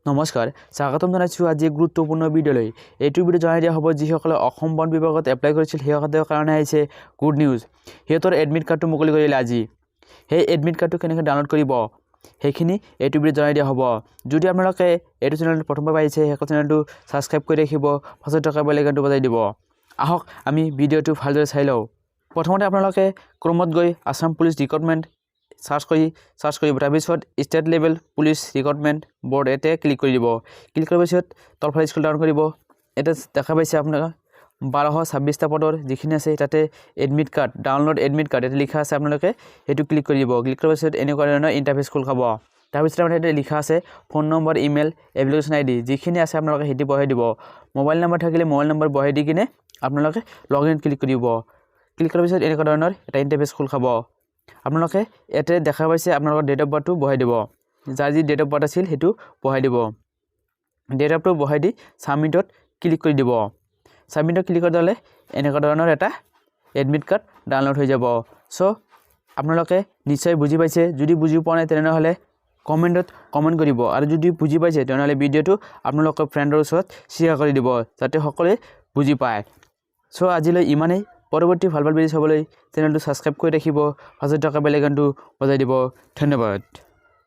নমস্কাৰ স্বাগতম জনাইছোঁ আজি গুৰুত্বপূৰ্ণ ভিডিঅ'লৈ এইটো ভিডিঅ' জনাই দিয়া হ'ব যিসকলে অসম বন বিভাগত এপ্লাই কৰিছিল সেইসকলৰ কাৰণে আহিছে গুড নিউজ সিহঁতৰ এডমিট কাৰ্ডটো মুকলি কৰিলে আজি সেই এডমিট কাৰ্ডটো কেনেকৈ ডাউনলোড কৰিব সেইখিনি এইটো ভিডিঅ' জনাই দিয়া হ'ব যদি আপোনালোকে এইটো চেনেল প্ৰথমবাৰ পাইছে সেই চেনেলটো সাবস্ক্ৰাইব কৰি ৰাখিব পাছত থকা বেল আইকনটো বজাই দিব আহক আমি ভিডিঅ'টো ভালদৰে চাই লওঁ প্ৰথমতে আপোনালোকে ক্ৰমত গৈ আসাম পুলিচ ৰিক্ৰুটমেণ্ট সাৰ্চ কৰিব তাৰপিছত state level police recruitment board এতে ক্লিক কৰি দিব ক্লিক কৰাৰ পিছত তলফালে স্ক্ৰল ডাউন কৰিব এটা দেখা পাইছে আপোনালোকে 1226টা পদৰ যিখিনি আছে তাতে admit card download admit card এটা লিখা আছে আপোনালোকে সেইটো ক্লিক কৰি দিব ক্লিক কৰাৰ পিছত এনেকুৱা ধৰণৰ ইণ্টাৰফেচ খোল খাব তাৰপিছত আপোনাৰ এটা লিখা আছে phone number email application ID যিখিনি আছে আপোনালোকে হেতি বহাই দিব মোবাইল নম্বৰ থাকিলে মোবাইল নম্বৰ বহাই দি কিনে আপোনালোকে লগইন ক্লিক কৰিব ক্লিক কৰাৰ পিছত এনেকুৱা ধৰণৰ এটা ইণ্টাৰফেচ খোল খাব আপোনালোকে এতে দেখা পাইছে আপোনালোকৰ ডেট অফ বাৰ্থটো বহাই দিব যাৰ যি ডেট অফ বাৰ্থ আছিল হেতু বহাই দিব ডেট অফটো বহাই দি সাবমিটত ক্লিক কৰি দিব সাবমিটত ক্লিক কৰি দিলে এনেকুৱা ধৰণৰ এটা এডমিট কাৰ্ড ডাউনলোড হৈ যাব সো আপোনালোকে নিশ্চয় বুজি পাইছে যদি বুজি পোৱা নাই তেনেহলে কমেন্টত কমেন্ট কৰিব আৰু যদি বুজি পাইছে তেনেহলে ভিডিঅ'টো আপোনালোকৰ ফ্ৰেণ্ডৰ ওচৰত শ্বেয়াৰ কৰি দিব যাতে সকলোৱে বুজি পায় সো আজিলৈ ইমানেই পৰৱৰ্তী ভাল ভিডিঅ' চাবলৈ চেনেলটো সাবস্ক্ৰাইব কৰি ৰাখিব পাছত থকা বেল আইকনটো বজাই দিব ধন্যবাদ